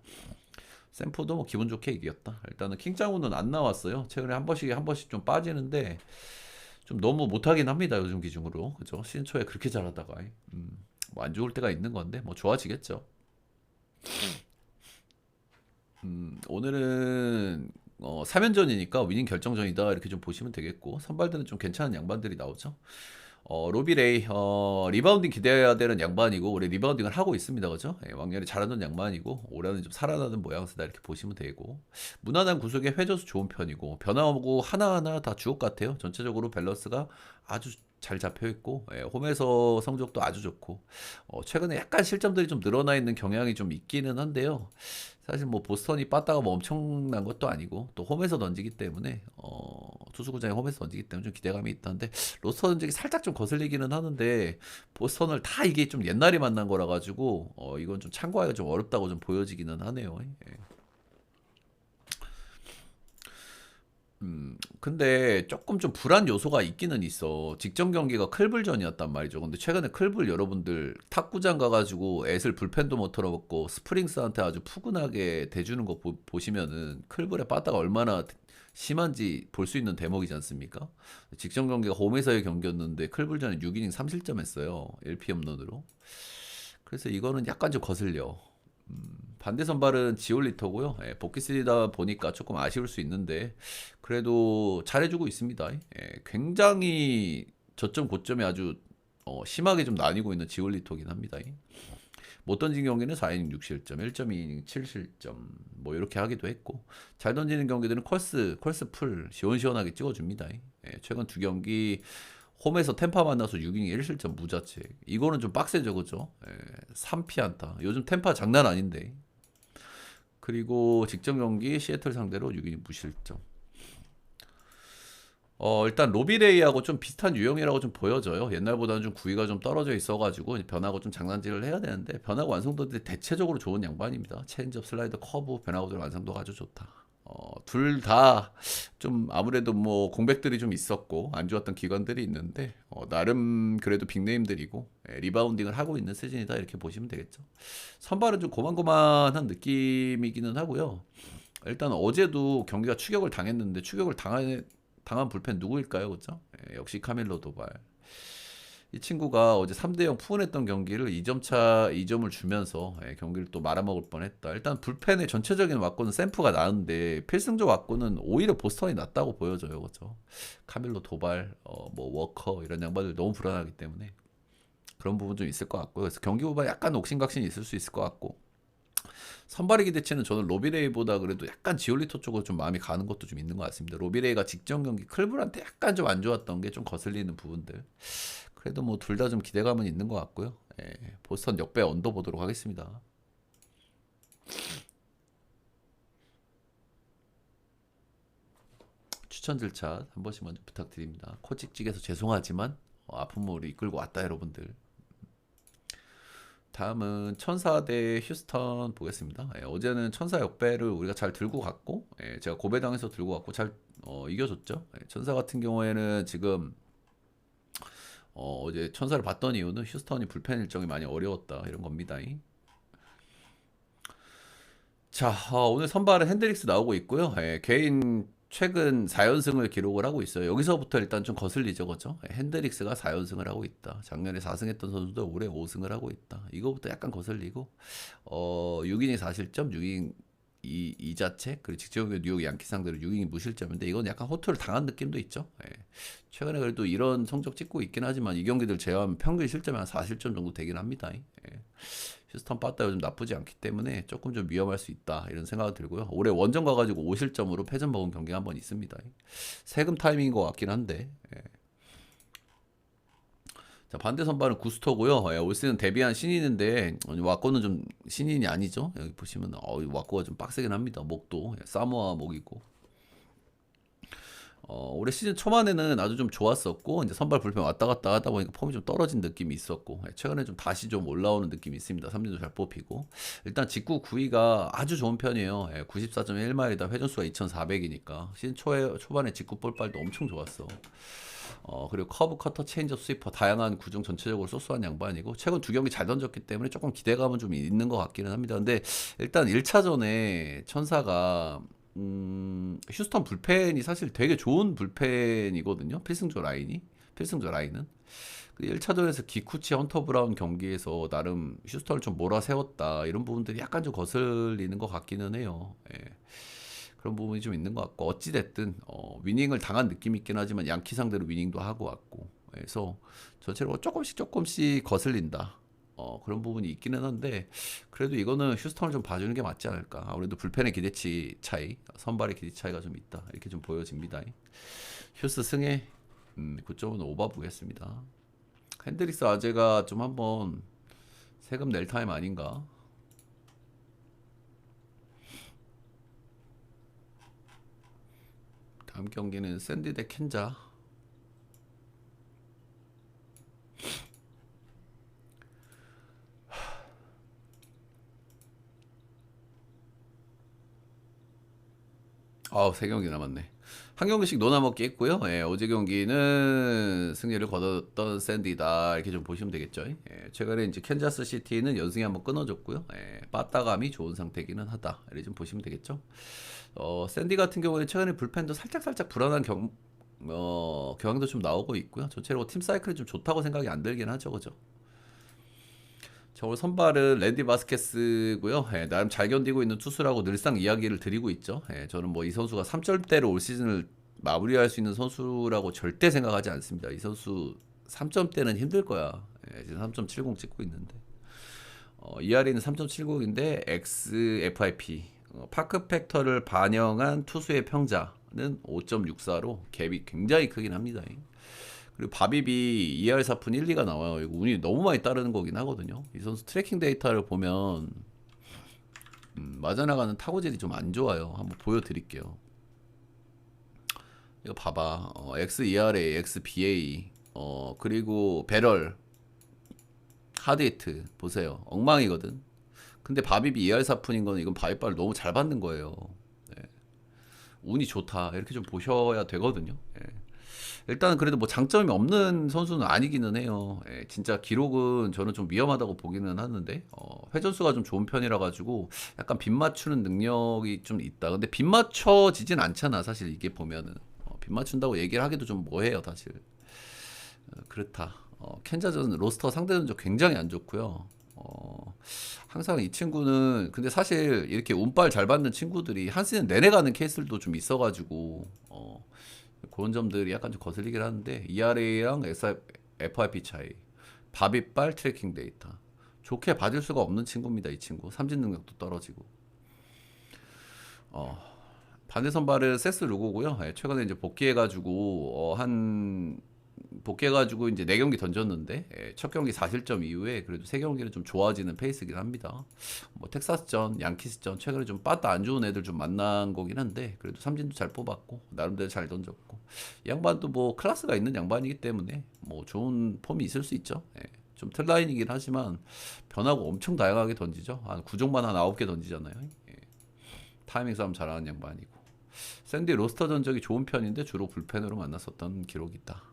샘프도 뭐 기분 좋게 이겼다. 일단은 킹장우는 안 나왔어요. 최근에 한 번씩 좀 빠지는데 좀 너무 못하긴 합니다. 요즘 기준으로. 그죠? 시즌 초에 그렇게 잘하다가 뭐 안 좋을 때가 있는 건데 뭐 좋아지겠죠. 오늘은 3연전이니까 위닝 결정전이다 이렇게 좀 보시면 되겠고 선발들은 좀 괜찮은 양반들이 나오죠. 로비레이 리바운딩 기대해야 되는 양반이고 올해 리바운딩을 하고 있습니다. 그죠? 왕년에 잘하던 양반이고 올해는 좀 살아나는 모양새다 이렇게 보시면 되고 무난한 구속에 회전수 좋은 편이고 변화하고 하나하나 다 주옥 같아요. 전체적으로 밸런스가 아주 잘 잡혀 있고 홈에서 성적도 아주 좋고 최근에 약간 실점들이 좀 늘어나 있는 경향이 좀 있기는 한데요. 사실 뭐 보스턴이 빠따가 뭐 엄청난 것도 아니고 또 홈에서 던지기 때문에 투수구장에 홈에서 던지기 때문에 좀 기대감이 있다는데 로스터 던지기 살짝 좀 거슬리기는 하는데 보스턴을 다 이게 좀 옛날에 만난 거라 가지고 이건 좀 참고하기가 좀 어렵다고 좀 보여지기는 하네요. 근데 조금 좀 불안 요소가 있기는 있어. 직전 경기가 클불전이었단 말이죠. 근데 최근에 클불 여러분들 탁구장 가가지고 애슬 불펜도 못 털어먹고 스프링스한테 아주 푸근하게 대주는 거 보시면은 클불의 빠따가 얼마나 심한지 볼 수 있는 대목이지 않습니까? 직전 경기가 홈에서의 경기였는데 클불전에 6이닝 3실점 했어요. LP 홈런으로. 그래서 이거는 약간 좀 거슬려. 반대 선발은 지올리터고요. 복귀 시리다 보니까 조금 아쉬울 수 있는데 그래도 잘해주고 있습니다. 굉장히 저점 고점이 아주 심하게 좀 나뉘고 있는 지올리터긴 합니다. 못 던진 경기는 4이닝 6실점, 1.2이닝 7실점 뭐 이렇게 하기도 했고 잘 던지는 경기들은 컬스 풀 시원시원하게 찍어줍니다. 최근 두 경기 홈에서 템파 만나서 6이닝 1실점 무자책. 이거는 좀 빡세죠, 그죠? 3피안타. 요즘 템파 장난 아닌데. 그리고 직전 경기 시애틀 상대로 6이닝 무실점. 일단 로비레이하고 좀 비슷한 유형이라고 좀 보여져요. 옛날보다는 좀 구위가 좀 떨어져 있어가지고 변하고 좀 장난질을 해야 되는데 변하고 완성도들이 대체적으로 좋은 양반입니다. 체인지업, 슬라이더, 커브, 변화구들 완성도가 아주 좋다. 둘 다 좀 아무래도 뭐 공백들이 좀 있었고 안 좋았던 기관들이 있는데 나름 그래도 빅네임들이고 리바운딩을 하고 있는 시즌이다 이렇게 보시면 되겠죠. 선발은 좀 고만고만한 느낌이기는 하고요. 일단 어제도 경기가 추격을 당했는데 추격을 당한 불펜 누구일까요? 그죠? 역시 카밀로 도발. 이 친구가 어제 3대0 푸근했던 경기를 2점 차 2점을 주면서 경기를 또 말아먹을 뻔했다. 일단 불펜의 전체적인 왁구는 샘프가 나은데 필승조 왁구는 오히려 보스턴이 낫다고 보여져요. 그렇죠? 카밀로 도발, 뭐 워커 이런 양반들 너무 불안하기 때문에 그런 부분 좀 있을 것 같고요. 그래서 경기 후반 약간 옥신각신이 있을 수 있을 것 같고 선발의 기대치는 저는 로비레이보다 그래도 약간 지올리토 쪽으로 좀 마음이 가는 것도 좀 있는 것 같습니다. 로비레이가 직전 경기 클불한테 약간 좀 안 좋았던 게 좀 거슬리는 부분들. 그래도 뭐 둘 다 좀 기대감은 있는 것 같고요. 보스턴 역배 언더 보도록 하겠습니다. 추천 절차 한 번씩 먼저 부탁드립니다. 코찍찍해서 죄송하지만 아픈 몸으로 이끌고 왔다 여러분들. 다음은 천사 대 휴스턴 보겠습니다. 어제는 천사 역배를 우리가 잘 들고 갔고 제가 고배당에서 들고 갔고 잘 이겨줬죠. 천사 같은 경우에는 지금 어제 천사를 봤던 이유는 휴스턴이 불펜 일정이 많이 어려웠다 이런 겁니다. 자, 오늘 선발은 핸드릭스 나오고 있고요. 개인 최근 4연승을 기록을 하고 있어요. 여기서부터 일단 좀 거슬리죠, 그죠? 핸드릭스가 4연승을 하고 있다. 작년에 4승했던 선수도 올해 5승을 하고 있다. 이거부터 약간 거슬리고, 6이닝 4실점, 6이닝 이 자체 그리고 직접적으로 뉴욕 양키 상대로 6이닝 무실점인데 이건 약간 호투를 당한 느낌도 있죠. 예. 최근에 그래도 이런 성적 찍고 있긴 하지만 이 경기들 제외하면 평균 실점이 한 4실점 정도 되긴 합니다. 예. 휴스턴 빠따 요즘 나쁘지 않기 때문에 조금 좀 위험할 수 있다 이런 생각이 들고요. 올해 원정 가가지고 5실점으로 패전 먹은 경기가 한 번 있습니다. 세금 타이밍인 것 같긴 한데. 예. 자, 반대 선발은 구스토고요. 예, 올 시즌 데뷔한 신인인데 왁고는 좀 신인이 아니죠. 여기 보시면 왁고가 좀 빡세긴 합니다. 목도 사모아 목이고. 올해 시즌 초반에는 아주 좀 좋았었고 이제 선발 불펜 왔다 갔다 하다 보니까 폼이 좀 떨어진 느낌이 있었고 최근에 좀 다시 좀 올라오는 느낌이 있습니다. 삼진도 잘 뽑히고 일단 직구 구위가 아주 좋은 편이에요. 94.1마일이다. 회전수가 2,400이니까 시즌 초반에 직구 볼빨도 엄청 좋았어. 그리고 커브, 커터, 체인지업, 스위퍼 다양한 구종 전체적으로 소스한 양반이고 최근 두 경기 잘 던졌기 때문에 조금 기대감은 좀 있는 것 같기는 합니다. 근데 일단 1차전에 천사가 휴스턴 불펜이 사실 되게 좋은 불펜이거든요. 필승조 라인은 1차전에서 기쿠치 헌터 브라운 경기에서 나름 휴스턴을 좀 몰아세웠다 이런 부분들이 약간 좀 거슬리는 것 같기는 해요. 예. 그런 부분이 좀 있는 것 같고 어찌됐든 위닝을 당한 느낌이 있긴 하지만 양키 상대로 위닝도 하고 왔고 그래서 전체로 조금씩 거슬린다 그런 부분이 있기는 한데 그래도 이거는 휴스턴을 좀 봐주는 게 맞지 않을까. 아무래도 불펜의 기대치 차이 선발의 기대치 차이가 좀 있다 이렇게 좀 보여집니다. 휴스 승에 9점은 오버 보겠습니다. 핸드릭스 아재가 좀 한번 세금 낼 타임 아닌가. 다음 경기는 샌디 대 켄자. 세 경기 남았네. 한 경기씩 노나먹기 했고요. 어제 경기는 승리를 거뒀던 샌디다 이렇게 좀 보시면 되겠죠. 최근에 이제 캔자스 시티는 연승이 한번 끊어졌고요. 빠따감이 좋은 상태기는 하다 이렇게 좀 보시면 되겠죠. 샌디 같은 경우에 최근에 불펜도 살짝 불안한 경향도 좀 나오고 있고요. 전체로 팀 사이클이 좀 좋다고 생각이 안 들긴 하죠, 그죠? 오늘 선발은 랜디 바스케스고요. 나름 잘 견디고 있는 투수라고 늘상 이야기를 드리고 있죠. 저는 뭐 이 선수가 3점대로 올 시즌을 마무리할 수 있는 선수라고 절대 생각하지 않습니다. 이 선수 3점대는 힘들 거야. 지금 3.70 찍고 있는데 ERA는 3.70인데 XFIP 파크 팩터를 반영한 투수의 평자는 5.64로 갭이 굉장히 크긴 합니다. 그리고 바비비 2할 4푼 1, 2가 나와요. 이거 운이 너무 많이 따르는 거긴 하거든요. 이 선수 트래킹 데이터를 보면 맞아나가는 타구질이 좀 안 좋아요. 한번 보여드릴게요. 이거 봐봐. XERA, XBA, 그리고 배럴, 하드히트 보세요. 엉망이거든. 근데 바비비 2할 4푼인 거는 이건 바비발을 너무 잘 받는 거예요. 네. 운이 좋다. 이렇게 좀 보셔야 되거든요. 일단 그래도 뭐 장점이 없는 선수는 아니기는 해요. 진짜 기록은 저는 좀 위험하다고 보기는 하는데 회전수가 좀 좋은 편이라 가지고 약간 빗 맞추는 능력이 좀 있다. 근데 빗 맞춰지진 않잖아. 사실 이게 보면은 빗 맞춘다고 얘기를 하기도 좀 뭐해요. 사실 그렇다. 캔자전 로스터 상대 전적 굉장히 안 좋고요. 항상 이 친구는 근데 사실 이렇게 운빨 잘 받는 친구들이 한 시즌 내내 가는 케이스들도 좀 있어가지고 그런 점들이 약간 좀 거슬리긴 하는데 ERA랑 FIP 차이, 바비빨 트래킹 데이터 좋게 받을 수가 없는 친구입니다. 이 친구 삼진 능력도 떨어지고 반대 선발은 세스 루고고요. 최근에 이제 복귀해가지고 복귀해가지고 이제 4경기 던졌는데 첫 경기 4실점 이후에 그래도 3경기는 좀 좋아지는 페이스긴 합니다. 뭐 텍사스전, 양키스전 최근에 좀 빠따 안 좋은 애들 좀 만난 거긴 한데 그래도 삼진도 잘 뽑았고 나름대로 잘 던졌고 이 양반도 뭐 클래스가 있는 양반이기 때문에 뭐 좋은 폼이 있을 수 있죠. 좀 틀라인이긴 하지만 변화고 엄청 다양하게 던지죠. 한 구종만 한 9개 던지잖아요. 타이밍 싸움 잘하는 양반이고 샌디 로스터 전적이 좋은 편인데 주로 불펜으로 만났었던 기록이 있다.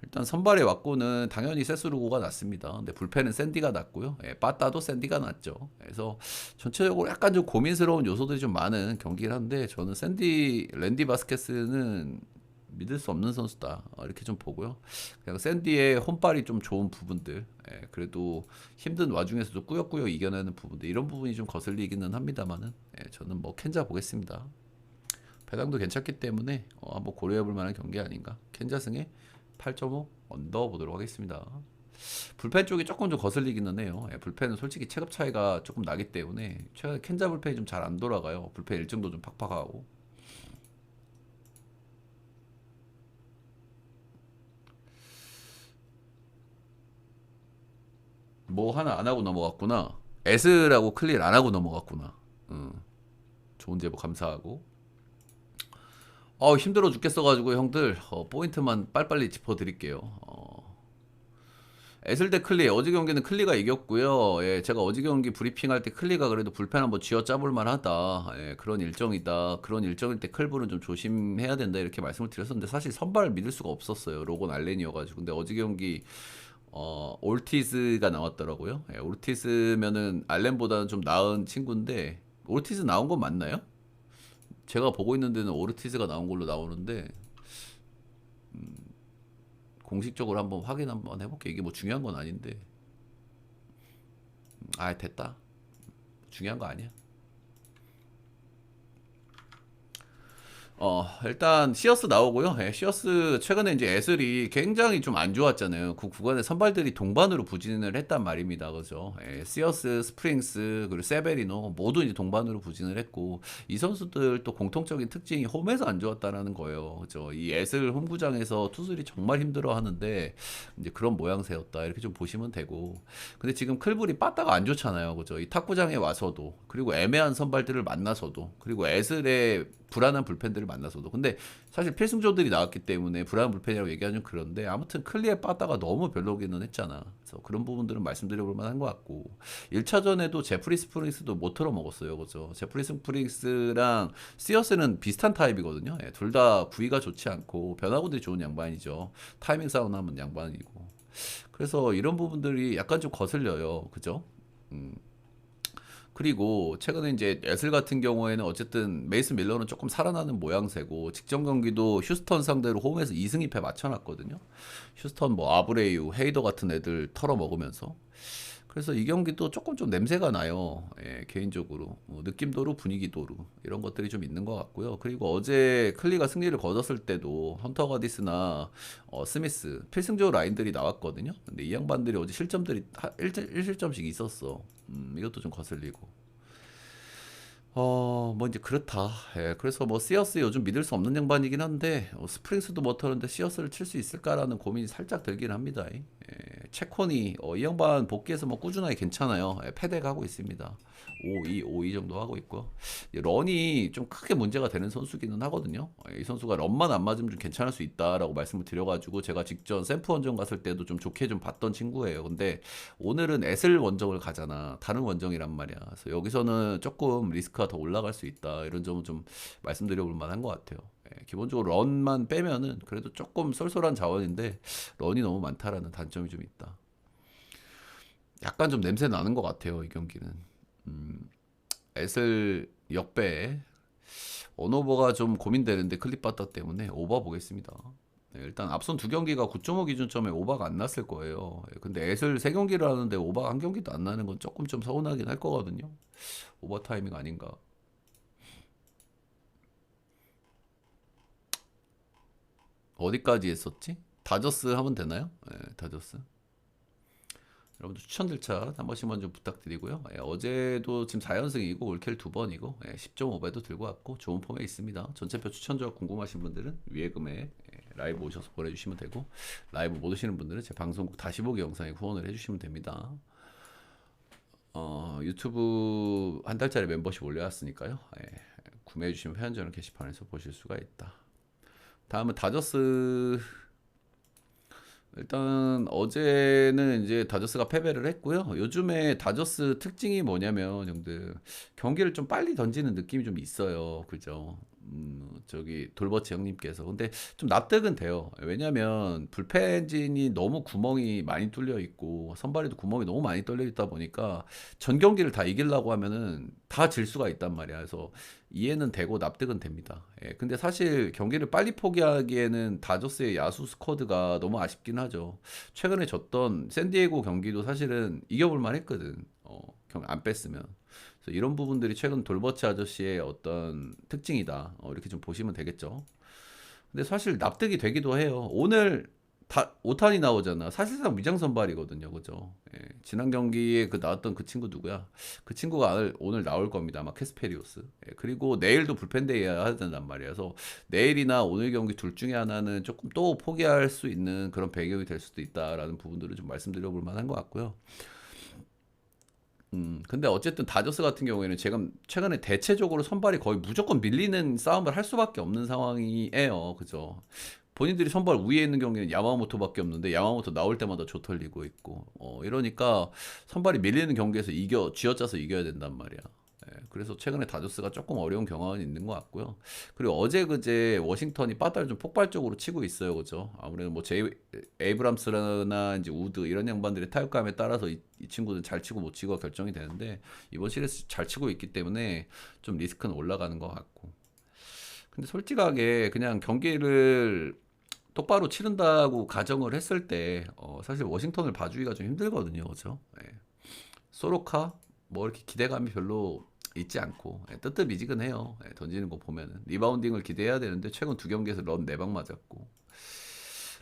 일단 선발의 왁구는 당연히 세스루고가 낫습니다. 근데 불펜은 샌디가 낫고요. 빠따도 샌디가 낫죠. 그래서 전체적으로 약간 좀 고민스러운 요소들이 좀 많은 경기를 한데 저는 랜디 바스케스는 믿을 수 없는 선수다. 이렇게 좀 보고요. 그냥 샌디의 홈발이 좀 좋은 부분들, 그래도 힘든 와중에서도 꾸역꾸역 이겨내는 부분들, 이런 부분이 좀 거슬리기는 합니다만은, 저는 뭐 켄자 보겠습니다. 배당도 괜찮기 때문에 한번 고려해볼 만한 경기 아닌가. 켄자 승에 8.5 언더 보도록 하겠습니다. 불펜 쪽이 조금 좀 거슬리기는 해요. 불펜은 솔직히 체급 차이가 조금 나기 때문에 최근에 켄자 불펜이 좀 잘 안 돌아가요. 불펜 일정도 좀 팍팍하고. 뭐 하나 안 하고 넘어갔구나. S라고 클릭 안 하고 넘어갔구나. 좋은 제보 감사하고. 힘들어 죽겠어가지고 형들 포인트만 빨리빨리 짚어드릴게요. 에슬대 클리 어제 경기는 클리가 이겼고요. 제가 어제 경기 브리핑할 때 클리가 그래도 불펜 한번 쥐어 짜볼 만하다. 그런 일정이다. 그런 일정일 때 클브는 좀 조심해야 된다 이렇게 말씀을 드렸었는데 사실 선발 믿을 수가 없었어요. 로건 알렌이어가지고. 근데 어제 경기 올티즈가 나왔더라고요. 올티즈면은 알렌보다는 좀 나은 친구인데 올티즈 나온 건 맞나요? 제가 보고 있는 데는 오르티즈가 나온 걸로 나오는데 공식적으로 한번 확인 한번 해볼게. 이게 뭐 중요한 건 아닌데. 됐다. 중요한 거 아니야. 일단 시어스 나오고요. 시어스 최근에 이제 에슬이 굉장히 좀 안 좋았잖아요. 그 구간에 선발들이 동반으로 부진을 했단 말입니다. 그죠? 시어스, 스프링스, 그리고 세베리노 모두 이제 동반으로 부진을 했고 이 선수들 또 공통적인 특징이 홈에서 안 좋았다라는 거예요. 그죠? 이 에슬 홈구장에서 투수들이 정말 힘들어 하는데 이제 그런 모양새였다. 이렇게 좀 보시면 되고. 근데 지금 클불이 빠따가 안 좋잖아요. 그죠? 이 탁구장에 와서도 그리고 애매한 선발들을 만나서도 그리고 에슬의 불안한 불펜들을 만나서도. 근데 사실 필승조들이 나왔기 때문에 불안한 불펜이라고 얘기하면 좀 그런데 아무튼 클리에 빠따가 너무 별로기는 했잖아. 그래서 그런 부분들은 말씀드려볼 만한 것 같고 1차전에도 제프리 스프링스도 못 틀어먹었어요. 그죠? 제프리 스프링스랑 시어스는 비슷한 타입이거든요. 둘 다 구위가 좋지 않고 변화구들이 좋은 양반이죠. 타이밍 싸움 하면 양반이고. 그래서 이런 부분들이 약간 좀 거슬려요. 그죠? 그리고 최근에 이제 에슬 같은 경우에는 어쨌든 메이슨 밀러는 조금 살아나는 모양새고 직전 경기도 휴스턴 상대로 홈에서 2승 2패 맞춰놨거든요. 휴스턴 뭐 아브레유, 헤이더 같은 애들 털어먹으면서. 그래서 이 경기도 조금 좀 냄새가 나요. 개인적으로. 느낌도로 분위기도로 이런 것들이 좀 있는 것 같고요. 그리고 어제 클리가 승리를 거뒀을 때도 헌터 가디스나 스미스 필승조 라인들이 나왔거든요. 근데 이 양반들이 어제 실점들이 1실점씩 있었어. 이것도 좀 거슬리고. 뭐 이제 그렇다. 그래서 뭐 시어스 요즘 믿을 수 없는 양반이긴 한데 스프링스도 못하는데 시어스를 칠 수 있을까라는 고민이 살짝 들긴 합니다. 체코니 이 양반 복귀해서 뭐 꾸준하게 괜찮아요. 패덱 하고 있습니다. 5-2 정도 하고 있고요. 런이 좀 크게 문제가 되는 선수기는 하거든요. 이 선수가 런만 안 맞으면 좀 괜찮을 수 있다라고 말씀을 드려가지고 제가 직전 샘프 원정 갔을 때도 좀 좋게 좀 봤던 친구예요. 근데 오늘은 에슬 원정을 가잖아. 다른 원정이란 말이야. 그래서 여기서는 조금 리스크가 더 올라갈 수 있다. 이런 점은 좀 말씀드려볼 만한 것 같아요. 기본적으로 런만 빼면은 그래도 조금 쏠쏠한 자원인데 런이 너무 많다라는 단점이 좀 있다. 약간 좀 냄새 나는 것 같아요. 이 경기는. 에슬 역배 언오버가 좀 고민되는데 클립바타 때문에 오버 보겠습니다. 일단 앞선 두 경기가 9.5 기준점에 오버가 안 났을 거예요. 근데 에슬 세 경기를 하는데 오버 한 경기도 안 나는 건 조금 좀 서운하긴 할 거거든요. 오버 타이밍 아닌가. 어디까지 했었지? 다저스 하면 되나요? 다저스. 여러분들 추천 절차 한 번씩만 좀 부탁드리고요. 어제도 지금 4연승이고 올킬 2번이고 10.5배도 들고 왔고 좋은 폼에 있습니다. 전체표 추천 조합 궁금하신 분들은 위에 금액 라이브 오셔서 보내주시면 되고 라이브 못 오시는 분들은 제 방송국 다시 보기 영상에 후원을 해주시면 됩니다. 유튜브 한 달짜리 멤버십 올려놨으니까요. 구매해주시면 회원전원 게시판에서 보실 수가 있다. 다음은 다저스. 일단 어제는 이제 다저스가 패배를 했고요. 요즘에 다저스 특징이 뭐냐면 형들 경기를 좀 빨리 던지는 느낌이 좀 있어요. 그죠? 저기 돌버치 형님께서. 근데 좀 납득은 돼요. 왜냐면 불펜진이 너무 구멍이 많이 뚫려 있고 선발에도 구멍이 너무 많이 뚫려 있다 보니까 전 경기를 다 이기려고 하면은 다 질 수가 있단 말이야. 그래서 이해는 되고 납득은 됩니다. 예, 근데 사실 경기를 빨리 포기하기에는 다저스의 야수 스쿼드가 너무 아쉽긴 하죠. 최근에 졌던 샌디에고 경기도 사실은 이겨볼 만했거든. 안 뺐으면. 그래서 이런 부분들이 최근 돌버치 아저씨의 어떤 특징이다. 이렇게 좀 보시면 되겠죠. 근데 사실 납득이 되기도 해요. 오늘 다 오탄이 나오잖아. 사실상 위장 선발이거든요. 그죠? 예, 지난 경기에 그 나왔던 그 친구 누구야? 그 친구가 오늘 나올 겁니다. 아마 캐스페리오스. 예, 그리고 내일도 불펜데이 해야 된단 말이에요. 그래서 내일이나 오늘 경기 둘 중에 하나는 조금 또 포기할 수 있는 그런 배경이 될 수도 있다라는 부분들을 좀 말씀드려 볼 만한 것 같고요. 근데 어쨌든 다저스 같은 경우에는 지금 최근에 대체적으로 선발이 거의 무조건 밀리는 싸움을 할 수밖에 없는 상황이에요. 그죠? 본인들이 선발 우위에 있는 경기는 야마모토밖에 없는데 야마모토 나올 때마다 조 털리고 있고 이러니까 선발이 밀리는 경기에서 쥐어짜서 이겨야 된단 말이야. 예, 그래서 최근에 다저스가 조금 어려운 경험은 있는 것 같고요. 그리고 어제 그제 워싱턴이 빠따를 좀 폭발적으로 치고 있어요, 그죠? 아무래도 뭐 에이브람스나 이제 우드 이런 양반들의 타격감에 따라서 이 친구는 잘 치고 못 치고가 결정이 되는데 이번 시리즈 잘 치고 있기 때문에 좀 리스크는 올라가는 것 같고. 근데 솔직하게 그냥 경기를 똑바로 치른다고 가정을 했을 때 사실 워싱턴을 봐주기가 좀 힘들거든요, 그죠? 예. 소로카 뭐 이렇게 기대감이 별로 있지 않고 뜨뜻미지근해요. 던지는 거 보면은 리바운딩을 기대해야 되는데 최근 두 경기에서 런 4방 맞았고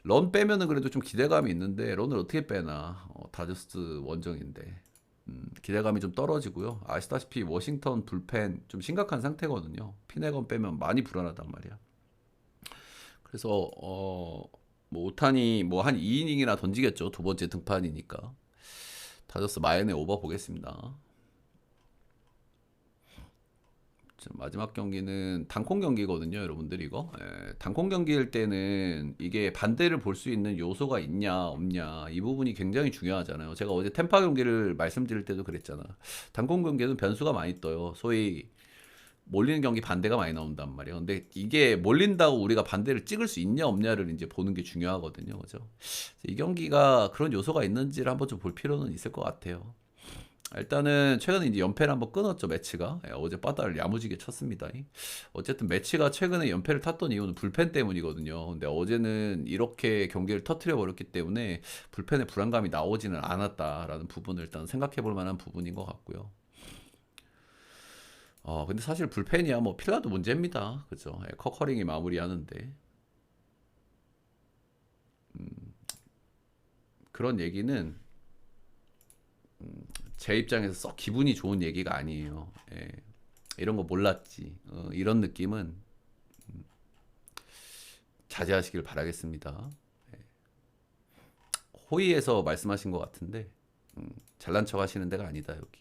런 빼면은 그래도 좀 기대감이 있는데 런을 어떻게 빼나 다저스 원정인데 기대감이 좀 떨어지고요. 아시다시피 워싱턴 불펜 좀 심각한 상태거든요. 피네건 빼면 많이 불안하단 말이야. 그래서 뭐 오탄이 뭐 한 2이닝이나 던지겠죠. 두 번째 등판이니까. 다저스 마이너에 오버 보겠습니다. 마지막 경기는 단콩 경기거든요, 여러분들 이거. 예, 단콩 경기일 때는 이게 반대를 볼 수 있는 요소가 있냐 없냐 이 부분이 굉장히 중요하잖아요. 제가 어제 템파 경기를 말씀드릴 때도 그랬잖아. 단콩 경기는 변수가 많이 떠요. 소위 몰리는 경기 반대가 많이 나온단 말이에요. 근데 이게 몰린다고 우리가 반대를 찍을 수 있냐 없냐를 이제 보는 게 중요하거든요, 그죠? 이 경기가 그런 요소가 있는지를 한번 좀 볼 필요는 있을 것 같아요. 일단은 최근에 이제 연패를 한번 끊었죠, 매치가. 예, 어제 바다를 야무지게 쳤습니다. 어쨌든 매치가 최근에 연패를 탔던 이유는 불펜 때문이거든요. 근데 어제는 이렇게 경기를 터트려 버렸기 때문에 불펜의 불안감이 나오지는 않았다라는 부분을 일단 생각해 볼 만한 부분인 것 같고요. 근데 사실 불펜이야 뭐 필라도 문제입니다. 그죠? 예, 커커링이 마무리하는데 그런 얘기는 제 입장에서 썩 기분이 좋은 얘기가 아니에요. 예, 이런 거 몰랐지. 이런 느낌은 자제하시길 바라겠습니다. 호의에서 말씀하신 것 같은데 잘난 척 하시는 데가 아니다 여기.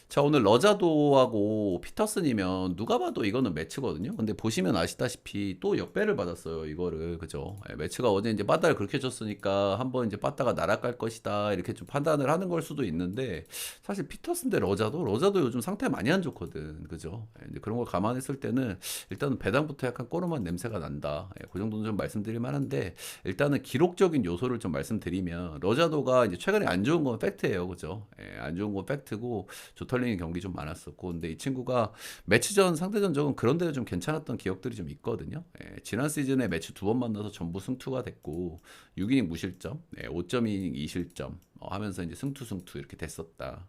자, 오늘 러자도하고 피터슨이면 누가 봐도 이거는 매치거든요. 근데 보시면 아시다시피 또 역배를 받았어요. 이거를. 그죠? 예, 매치가 어제 이제 빠따를 그렇게 줬으니까 한번 이제 빠따가 날아갈 것이다. 이렇게 좀 판단을 하는 걸 수도 있는데 사실 피터슨 대 러자도 요즘 상태 많이 안 좋거든. 그죠? 예, 이제 그런 걸 감안했을 때는 일단은 배당부터 약간 꼬름한 냄새가 난다. 예, 그 정도는 좀 말씀드릴 만한데 일단은 기록적인 요소를 좀 말씀드리면 러자도가 이제 최근에 안 좋은 건 팩트예요. 그죠? 예, 안 좋은 건 팩트고 조털링의 경기 좀 많았었고 근데 이 친구가 매치전 상대전적은 그런 데도 좀 괜찮았던 기억들이 좀 있거든요. 예, 지난 시즌에 매치 두 번 만나서 전부 승투가 됐고 6이닝 무실점, 5.2이닝 2실점 하면서 이제 승투 이렇게 됐었다.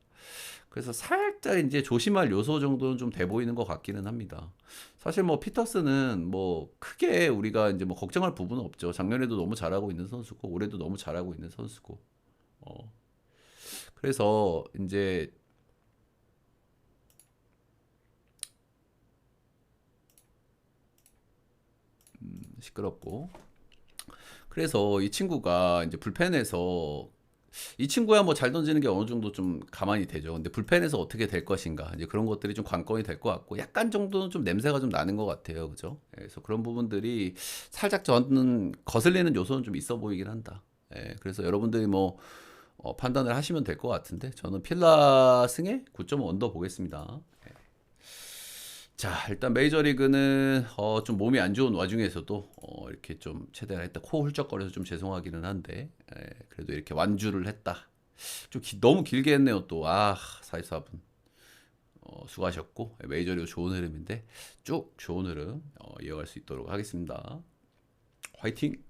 그래서 살짝 이제 조심할 요소 정도는 좀 돼 보이는 것 같기는 합니다. 사실 뭐 피터스는 뭐 크게 우리가 이제 뭐 걱정할 부분은 없죠. 작년에도 너무 잘하고 있는 선수고 올해도 너무 잘하고 있는 선수고. 어. 그래서 이제 시끄럽고 그래서 이 친구가 이제 불펜에서 이 친구야 뭐 잘 던지는 게 어느 정도 좀 가만히 되죠. 근데 불펜에서 어떻게 될 것인가 이제 그런 것들이 좀 관건이 될 것 같고 약간 정도는 좀 냄새가 좀 나는 것 같아요, 그죠? 예, 그래서 그런 부분들이 살짝 저는 거슬리는 요소는 좀 있어 보이긴 한다. 예, 그래서 여러분들이 뭐 판단을 하시면 될 것 같은데 저는 필라 승에 9.5 언더 보겠습니다. 자, 일단 메이저리그는 좀 몸이 안 좋은 와중에서도 이렇게 좀 최대한 일단 코 훌쩍거려서 좀 죄송하기는 한데 그래도 이렇게 완주를 했다. 좀 너무 길게 했네요 또. 44분. 수고하셨고 메이저리그 좋은 흐름인데 쭉 좋은 흐름 이어갈 수 있도록 하겠습니다. 화이팅!